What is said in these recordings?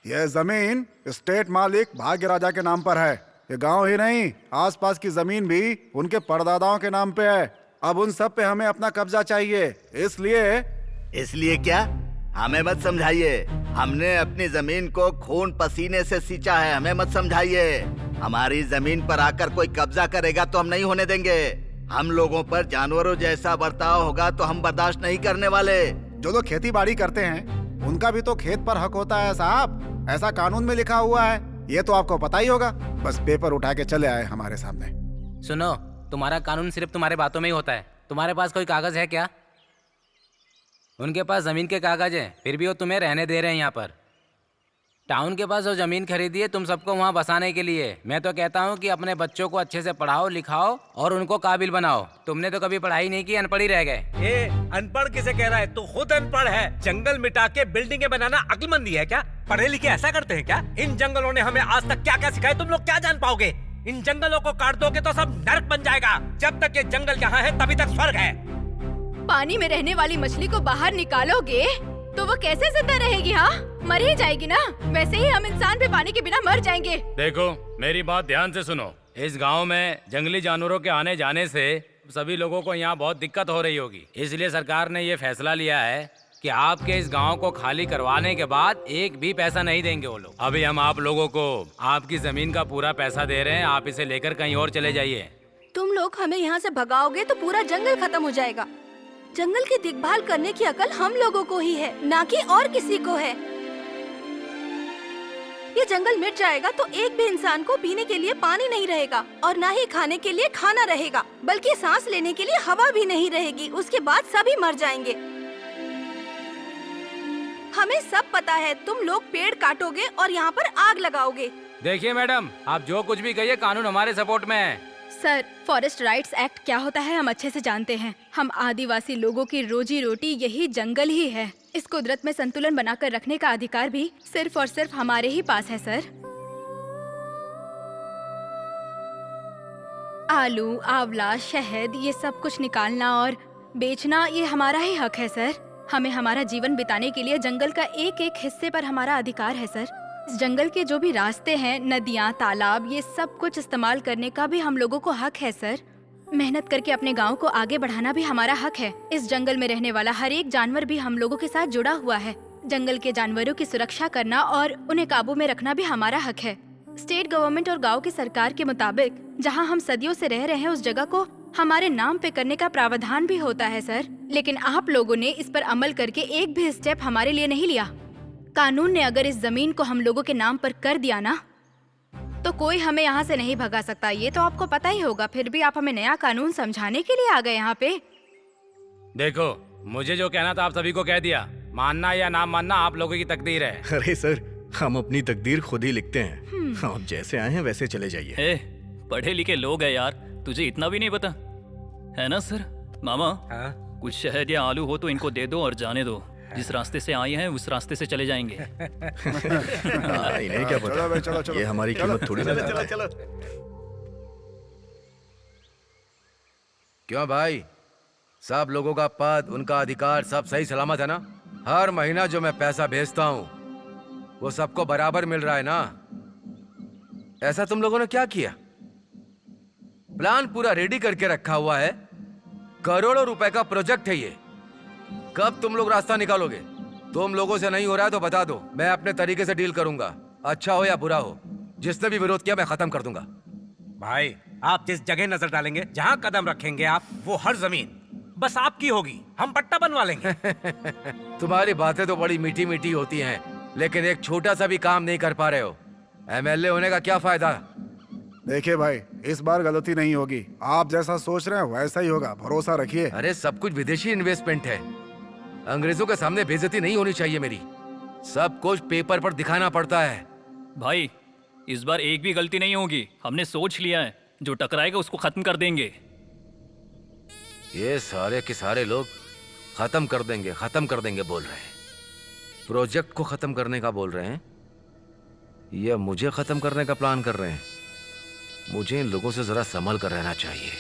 यह जमीन स्टेट मालिक भाग्य राजा के नाम पर है। ये गांव ही नहीं, आसपास की जमीन भी उनके परदादाओं के नाम पे है। अब उन सब पे हमें अपना कब्जा चाहिए, इसलिए। इसलिए क्या? हमें मत समझाइए। हमने अपनी जमीन को खून पसीने से सींचा है, हमें मत समझाइए। हमारी जमीन पर आकर कोई कब्जा करेगा तो हम नहीं होने देंगे। हम लोगों पर जानवरों जैसा बर्ताव होगा तो हम बर्दाश्त नहीं करने वाले। जो लोग खेती बाड़ी करते हैं उनका भी तो खेत पर हक होता है साहब, ऐसा कानून में लिखा हुआ है। ये तो आपको पता ही होगा, बस पेपर उठा के चले आए हमारे सामने। सुनो, तुम्हारा कानून सिर्फ तुम्हारे बातों में ही होता है। तुम्हारे पास कोई कागज है क्या? उनके पास जमीन के कागज हैं, फिर भी वो तुम्हें रहने दे रहे हैं यहाँ पर। टाउन के पास वो जमीन खरीदी है तुम सबको वहाँ बसाने के लिए। मैं तो कहता हूँ कि अपने बच्चों को अच्छे से पढ़ाओ लिखाओ और उनको काबिल बनाओ। तुमने तो कभी पढ़ाई नहीं की, अनपढ़ ही रह गए। अनपढ़ किसे कह रहा है? तू खुद अनपढ़ है। जंगल मिटा के बिल्डिंगे बनाना अक्लमंदी है क्या? पढ़े लिखे ऐसा करते हैं क्या? इन जंगलों ने हमें आज तक क्या क्या सिखाया, तुम लोग क्या जान पाओगे? इन जंगलों को काट दोगे तो सब नर्क बन जाएगा। जब तक ये जंगल यहाँ है तभी तक स्वर्ग है। पानी में रहने वाली मछली को बाहर निकालोगे तो वो कैसे जिंदा रहेगी? हाँ, मर ही जाएगी ना। वैसे ही हम इंसान भी पानी के बिना मर जाएंगे। देखो, मेरी बात ध्यान से सुनो। इस गांव में जंगली जानवरों के आने जाने से सभी लोगों को यहाँ बहुत दिक्कत हो रही होगी। इसलिए सरकार ने ये फैसला लिया है कि आपके इस गांव को खाली करवाने के बाद एक भी पैसा नहीं देंगे वो लोग। अभी हम आप लोगों को आपकी जमीन का पूरा पैसा दे रहे हैं, आप इसे लेकर कहीं और चले जाइए। तुम लोग हमें यहाँ से भगाओगे तो पूरा जंगल खत्म हो जाएगा। जंगल की देखभाल करने की अकल हम लोगों को ही है, ना कि और किसी को है। ये जंगल मिट जाएगा तो एक भी इंसान को पीने के लिए पानी नहीं रहेगा और ना ही खाने के लिए खाना रहेगा, बल्कि सांस लेने के लिए हवा भी नहीं रहेगी। उसके बाद सभी मर जाएंगे। हमें सब पता है, तुम लोग पेड़ काटोगे और यहाँ पर आग लगाओगे। देखिए मैडम, आप जो कुछ भी कहिए, कानून हमारे सपोर्ट में है। सर, फॉरेस्ट राइट्स एक्ट क्या होता है हम अच्छे से जानते हैं। हम आदिवासी लोगों की रोजी रोटी यही जंगल ही है। इस कुदरत में संतुलन बनाकर रखने का अधिकार भी सिर्फ और सिर्फ हमारे ही पास है सर। आलू, आंवला, शहद, ये सब कुछ निकालना और बेचना ये हमारा ही हक है सर। हमें हमारा जीवन बिताने के लिए जंगल का एक एक हिस्से पर हमारा अधिकार है सर। इस जंगल के जो भी रास्ते हैं, नदियाँ, तालाब, ये सब कुछ इस्तेमाल करने का भी हम लोगों को हक है सर। मेहनत करके अपने गांव को आगे बढ़ाना भी हमारा हक है। इस जंगल में रहने वाला हर एक जानवर भी हम लोगों के साथ जुड़ा हुआ है। जंगल के जानवरों की सुरक्षा करना और उन्हें काबू में रखना भी हमारा हक है। स्टेट गवर्नमेंट और गाँव की सरकार के मुताबिक जहाँ हम सदियों से रह रहे हैं उस जगह को हमारे नाम पे करने का प्रावधान भी होता है सर। लेकिन आप लोगों ने इस पर अमल करके एक भी स्टेप हमारे लिए नहीं लिया। कानून ने अगर इस जमीन को हम लोगों के नाम पर कर दिया ना, तो कोई हमें यहाँ से नहीं भगा सकता। ये तो आपको पता ही होगा। फिर भी आप हमें नया कानून समझाने के लिए आ गए यहाँ पे। देखो, मुझे जो कहना था आप सभी को कह दिया। मानना या ना मानना आप लोगों की तकदीर है। अरे सर, हम अपनी तकदीर खुद ही लिखते हैं। आप जैसे आए हैं वैसे चले जाइए। पढ़े लिखे लोग हैं यार, तुझे इतना भी नहीं पता है ना? सर मामा, कुछ शहद या आलू हो तो इनको दे दो और जाने दो। जिस रास्ते से आए हैं उस रास्ते से चले जाएंगे। इन्हें क्या पता? चलो, ये हमारी कीमत थोड़ी ना। चलो। क्यों भाई, सब लोगों का पद, उनका अधिकार सब सही सलामत है ना? हर महीना जो मैं पैसा भेजता हूँ वो सबको बराबर मिल रहा है ना? ऐसा तुम लोगों ने क्या किया? प्लान पूरा रेडी करके रखा हुआ है, करोड़ों रुपए का प्रोजेक्ट है ये। कब तुम लोग रास्ता निकालोगे? तुम लोगों से नहीं हो रहा है तो बता दो, मैं अपने तरीके से डील करूंगा। अच्छा हो या बुरा हो, जिसने भी विरोध किया मैं खत्म कर दूंगा। भाई, आप जिस जगह नजर डालेंगे, जहाँ कदम रखेंगे आप, वो हर जमीन बस आपकी होगी। हम पट्टा बनवा लेंगे। तुम्हारी बातें तो बड़ी मीठी मीठी होती हैं, लेकिन एक छोटा सा भी काम नहीं कर पा रहे हो। एमएलए होने का क्या फायदा? देखिए भाई, इस बार गलती नहीं होगी। आप जैसा सोच रहे हैं वैसा ही होगा, भरोसा रखिए। अरे सब कुछ विदेशी इन्वेस्टमेंट है, अंग्रेजों के सामने बेइज्जती नहीं होनी चाहिए मेरी। सब कुछ पेपर पर दिखाना पड़ता है। भाई, इस बार एक भी गलती नहीं होगी। हमने सोच लिया है, जो टकराएगा उसको खत्म कर देंगे। ये सारे के सारे लोग खत्म कर देंगे बोल रहे हैं। प्रोजेक्ट को खत्म करने का बोल रहे हैं या मुझे खत्म करने का प्लान कर रहे हैं? मुझे इन लोगों से जरा संभल कर रहना चाहिए।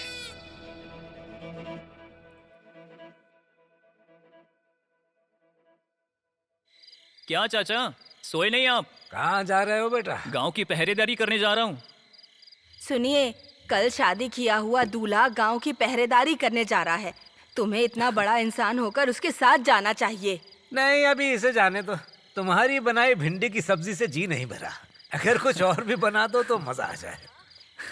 क्या चाचा, सोए नहीं आप? कहाँ जा रहे हो बेटा? गांव की पहरेदारी करने जा रहा हूँ। सुनिए, कल शादी किया हुआ दूल्हा गांव की पहरेदारी करने जा रहा है। तुम्हें इतना बड़ा इंसान होकर उसके साथ जाना चाहिए। नहीं, अभी इसे जाने दो। तुम्हारी बनाई भिंडी की सब्जी से जी नहीं भरा। अगर कुछ और भी बना दो तो मजा आ जाए।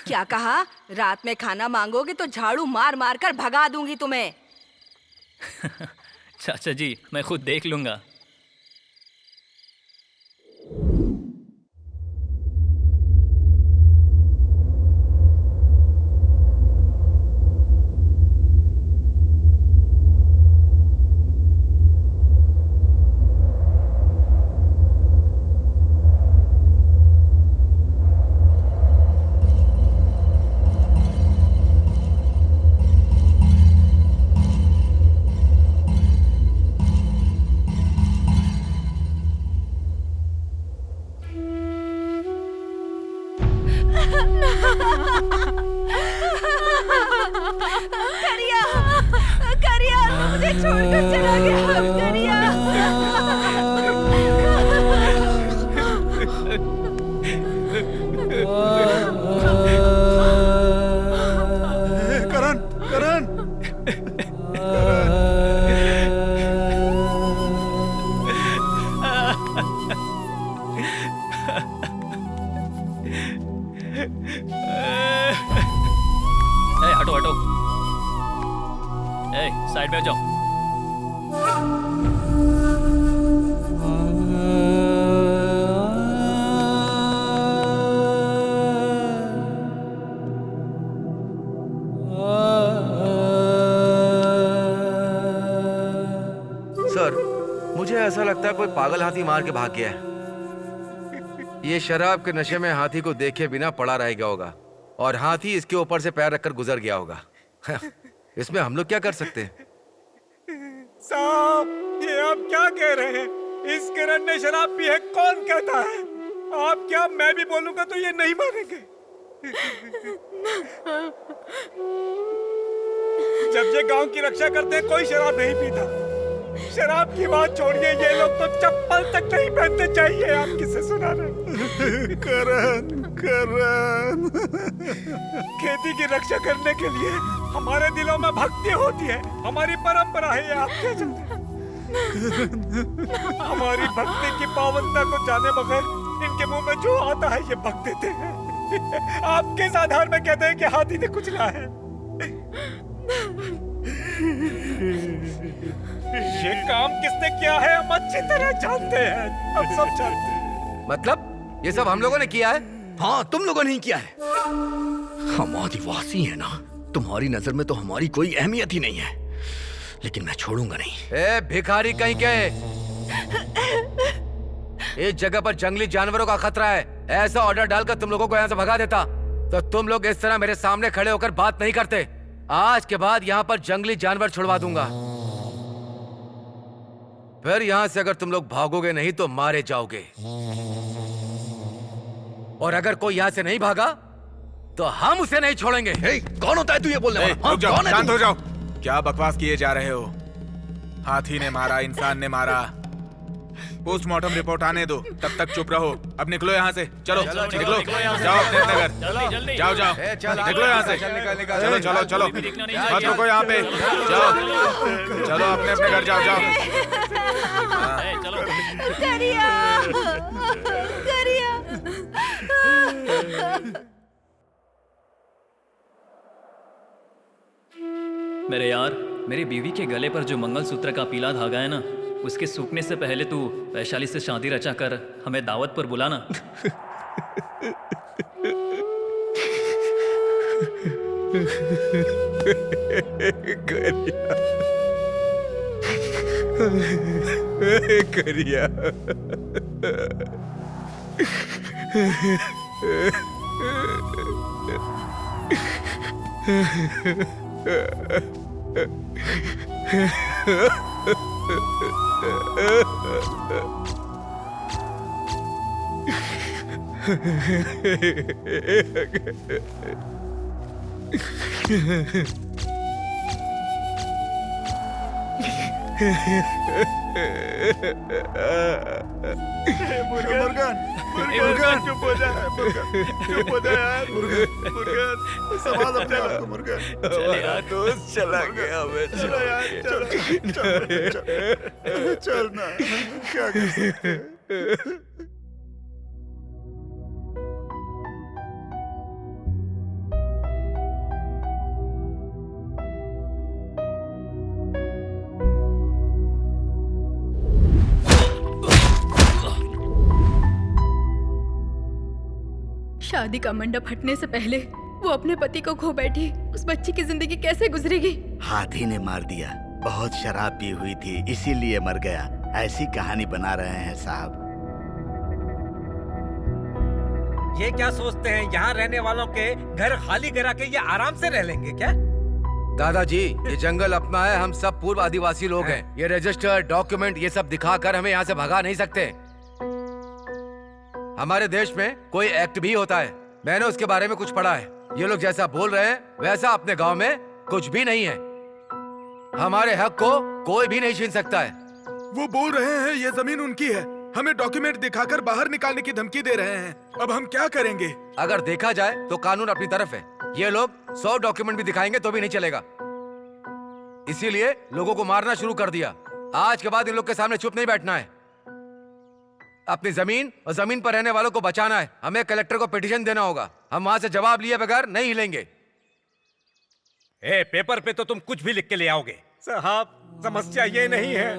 क्या कहा? रात में खाना मांगोगे तो झाड़ू मार मार कर भगा दूंगी तुम्हें। चाचा जी, मैं खुद देख लूंगा। करिया, करिया, मुझे छोड़कर चला गया। करिया। करण, करण, ए, हटो हटो। ए, साइड में जाओ। सर, मुझे ऐसा लगता है कोई पागल हाथी मार के भाग गया है। ये शराब के नशे में हाथी को देखे बिना पड़ा रह गया होगा और हाथी इसके ऊपर से पैर रखकर गुजर गया होगा। इसमें हम लोग क्या कर सकते हैं? साहब, ये आप क्या कह रहे हैं? इस किरण ने शराब पी है, कौन कहता है? आप क्या, मैं भी बोलूंगा तो ये नहीं मानेंगे। जब ये गांव की रक्षा करते हैं कोई शराब नहीं पीता। शराब की बात छोड़िए, ये लोग तो चप्पल तक नहीं पहनते। चाहिए आप किसे सुना रहे? करण, करण। खेती की रक्षा करने के लिए हमारे दिलों में भक्ति होती है, हमारी परंपरा है। ये आप क्या जानते हैं? हमारी भक्ति की पावनता को जाने बगैर इनके मुंह में जो आता है ये बक देते हैं। आप किस आधार में कहते हैं कि हाथी ने कुचला है? ये काम किसने किया है हम अच्छी तरह जानते हैं, हम सब जानते हैं। मतलब ये सब हम लोगों ने किया है? हाँ, तुम लोगों ने ही किया है। हम आदिवासी हैं ना, तुम्हारी नजर में तो हमारी कोई अहमियत ही नहीं है, लेकिन मैं छोड़ूंगा नहीं। ए भिखारी कहीं के, इस जगह पर जंगली जानवरों का खतरा है। ऐसा ऑर्डर डालकर तुम लोगों को यहाँ से भगा देता तो तुम लोग इस तरह मेरे सामने खड़े होकर बात नहीं करते। आज के बाद यहाँ पर जंगली जानवर छुड़वा दूंगा। फिर यहाँ से अगर तुम लोग भागोगे नहीं तो मारे जाओगे, और अगर कोई यहाँ से नहीं भागा तो हम उसे नहीं छोड़ेंगे। कौन होता है तू ये बोलने वाला? हाँ, रुक जाओ, कौन है शांत तू? हो जाओ। क्या बकवास किए जा रहे हो? हाथी ने मारा, इंसान ने मारा। पोस्टमार्टम रिपोर्ट आने दो, तब तक चुप रहो। अब निकलो यहाँ से। चलो निकलो, जाओ अपने अपने घर। जाओ जाओ, निकलो यहाँ से। चलो चलो चलो, मत रुको यहाँ पे। जाओ चलो अपने अपने घर जाओ जाओ। करिया, करिया। मेरे यार, मेरी बीवी के गले पर जो मंगलसूत्र का पीला धागा है ना, उसके सूखने से पहले तू वैशाली से शादी रचा कर हमें दावत पर बुलाना। करिया मुर्गन, मुर्गन, चुप हो जा, मुर्गन, चुप हो जा यार, मुर्गन, संभाल अपने आप को मुर्गन। हमारा दोस्त चला गया, चलो यार, चल ना, क्या कर सकते हैं? शादी का मंडप हटने से पहले वो अपने पति को खो बैठी। उस बच्ची की जिंदगी कैसे गुजरेगी? हाथी ने मार दिया। बहुत शराब पी हुई थी, इसीलिए मर गया। ऐसी कहानी बना रहे हैं साहब। ये क्या सोचते हैं यहाँ रहने वालों के घर खाली करा के ये आराम से रह लेंगे क्या? दादाजी, ये जंगल अपना है, हम सब पूर्व आदिवासी लोग हैं। ये रजिस्टर, डॉक्यूमेंट, ये सब दिखाकर हमें यहाँ से भगा नहीं सकते। हमारे देश में कोई एक्ट भी होता है, मैंने उसके बारे में कुछ पढ़ा है। ये लोग जैसा बोल रहे हैं वैसा अपने गांव में कुछ भी नहीं है। हमारे हक को कोई भी नहीं छीन सकता है। वो बोल रहे हैं ये जमीन उनकी है, हमें डॉक्यूमेंट दिखाकर बाहर निकालने की धमकी दे रहे हैं। अब हम क्या करेंगे? अगर देखा जाए तो कानून अपनी तरफ है। ये लोग 100 डॉक्यूमेंट भी दिखाएंगे तो भी नहीं चलेगा। इसीलिए लोगों को मारना शुरू कर दिया। आज के बाद इन लोग के सामने चुप नहीं बैठना है। अपनी जमीन और जमीन पर रहने वालों को बचाना है। हमें कलेक्टर को पिटीशन देना होगा। हम वहां से जवाब लिए बगैर नहीं हिलेंगे। पेपर पे तो तुम कुछ भी लिख के ले आओगे। साहब, समस्या ये नहीं है,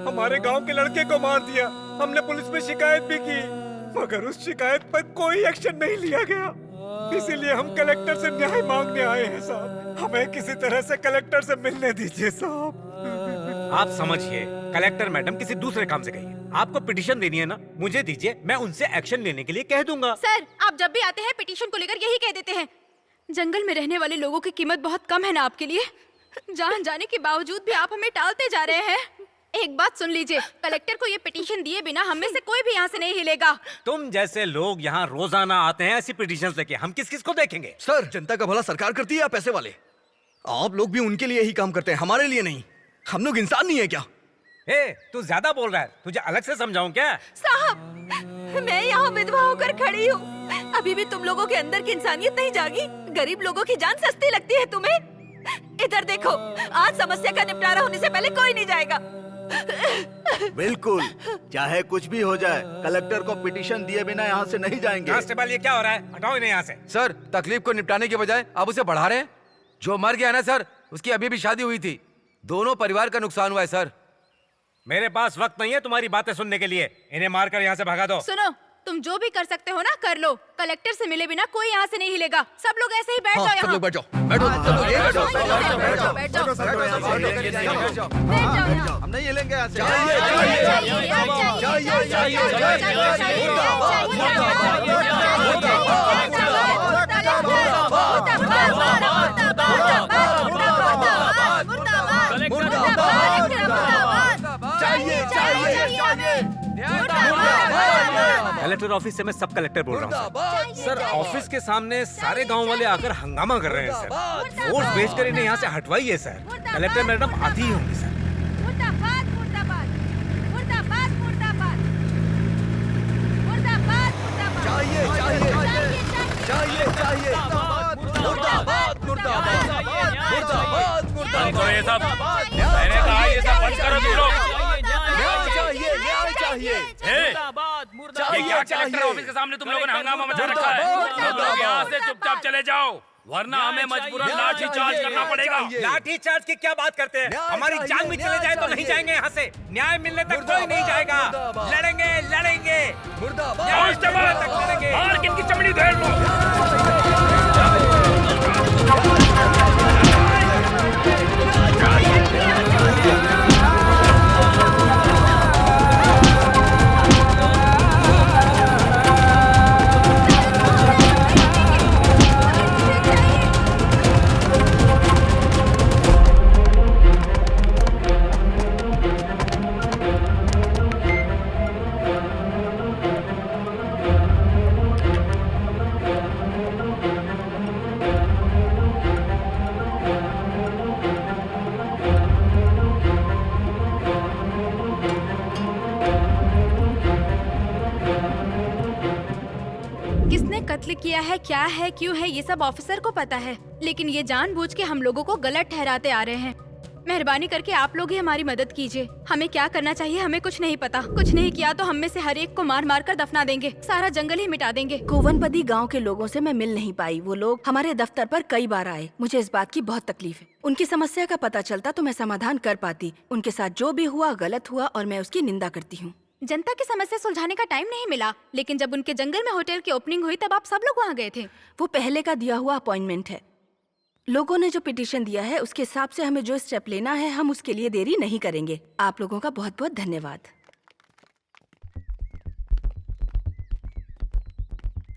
हमारे गांव के लड़के को मार दिया। हमने पुलिस में शिकायत भी की, मगर उस शिकायत पर कोई एक्शन नहीं लिया गया। इसीलिए हम कलेक्टर से न्याय मांगने आए हैं साहब। हमें किसी तरह से कलेक्टर से मिलने दीजिए साहब। आप समझिए, कलेक्टर मैडम किसी दूसरे काम से गई है। आपको पिटीशन देनी है ना, मुझे दीजिए, मैं उनसे एक्शन लेने के लिए कह दूंगा। सर, आप जब भी आते हैं पिटीशन को लेकर यही कह देते हैं। जंगल में रहने वाले लोगों की कीमत बहुत कम है ना आपके लिए? जान जाने के बावजूद भी आप हमें टालते जा रहे हैं। एक बात सुन लीजिए, कलेक्टर को ये पिटीशन दिए बिना हम में से कोई भी यहाँ से नहीं हिलेगा। तुम जैसे लोग यहाँ रोजाना आते हैं ऐसी पिटीशन लेके, हम किस किस को देखेंगे? सर, जनता का भला सरकार करती है या पैसे वाले? आप लोग भी उनके लिए ही काम करते हैं, हमारे लिए नहीं। हम लोग इंसान नहीं है क्या? तू ज्यादा बोल रहा है, तुझे अलग से समझाऊं क्या? साहब, मैं यहाँ विधवा होकर खड़ी हूँ। अभी भी तुम लोगों के अंदर की इंसानियत नहीं जागी? गरीब लोगों की जान सस्ती लगती है तुम्हें? इधर देखो, आज समस्या का निपटारा होने से पहले कोई नहीं जाएगा। बिल्कुल, चाहे कुछ भी हो जाए, कलेक्टर को पिटीशन दिए बिना यहाँ से नहीं जाएंगे। कांस्टेबल, ये क्या हो रहा है? हटाओ इन्हें यहाँ से। सर, तकलीफ को निपटाने के बजाय आप उसे बढ़ा रहे हैं। जो मर गया ना सर, उसकी अभी भी शादी हुई थी। दोनों परिवार का नुकसान हुआ है सर। मेरे पास वक्त नहीं है तुम्हारी बातें सुनने के लिए। इन्हें मारकर यहाँ से भगा दो। सुनो, तुम जो भी कर सकते हो ना कर लो। कलेक्टर से मिले बिना कोई यहाँ से नहीं हिलेगा। सब लोग ऐसे ही बैठ जाओ यहाँ। सब लोग बैठ जाओ, बैठो, हम नहीं हिलेंगे यहाँ से। कलेक्टर ऑफिस से मैं सब कलेक्टर बोल रहा हूँ सर। ऑफिस के सामने सारे गांव वाले आकर हंगामा कर रहे हैं सर। फोर्स भेजकर इन्हें यहाँ से हटवाइए सर। कलेक्टर मैडम आती ही होंगी सर। मुर्दाबाद, मुर्दाबाद, मुर्दाबाद, मुर्दाबाद, मुर्दाबाद, मुर्दाबाद। चाहिए, चाहिए, चाहिए, चाहिए, मुर्दाबाद, मुर्दाबाद, मुर्दाबाद, बंद करो ये सब। मैंने कहा ये सब बंद करो तुम लोग। न्याय चाहिए, न्याय चाहिए। ये क्या कलेक्टर ऑफिस के सामने तुम लोगों ने हंगामा मचा रखा है? तुम लोग यहाँ से चुपचाप चले जाओ, वरना हमें मजबूरन लाठी चार्ज करना पड़ेगा। लाठी चार्ज की क्या बात करते हैं? हमारी जान भी चले जाए तो नहीं जाएंगे यहाँ से। न्याय मिलने तक कोई नहीं जाएगा। लड़ेंगे, लड़ेंगे, कांस्टेबल, तक लड़ेंगे। मार के इनकी चमड़ी धेड़ लो। कत्ल किया है, क्या है, क्यों है, ये सब ऑफिसर को पता है, लेकिन ये जानबूझ के हम लोगों को गलत ठहराते आ रहे हैं। मेहरबानी करके आप लोग ही हमारी मदद कीजिए। हमें क्या करना चाहिए हमें कुछ नहीं पता। कुछ नहीं किया तो हम में से हर एक को मार मार कर दफना देंगे, सारा जंगल ही मिटा देंगे। कोवनपदी गांव के लोगों से मैं मिल नहीं पाई। वो लोग हमारे दफ्तर पर कई बार आए। मुझे इस बात की बहुत तकलीफ है। उनकी समस्या का पता चलता तो मैं समाधान कर पाती। उनके साथ जो भी हुआ गलत हुआ और मैं उसकी निंदा करती हूँ। जनता की समस्या सुलझाने का टाइम नहीं मिला, लेकिन जब उनके जंगल में होटल की ओपनिंग हुई तब आप सब लोग वहाँ गए थे। वो पहले का दिया हुआ अपॉइंटमेंट है। लोगों ने जो पिटीशन दिया है उसके हिसाब से हमें जो स्टेप लेना है हम उसके लिए देरी नहीं करेंगे। आप लोगों का बहुत बहुत धन्यवाद।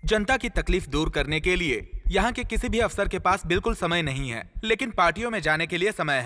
जनता की तकलीफ दूर करने के लिए यहाँ के किसी भी अफसर के पास बिल्कुल समय नहीं है, लेकिन पार्टियों में जाने के लिए समय है।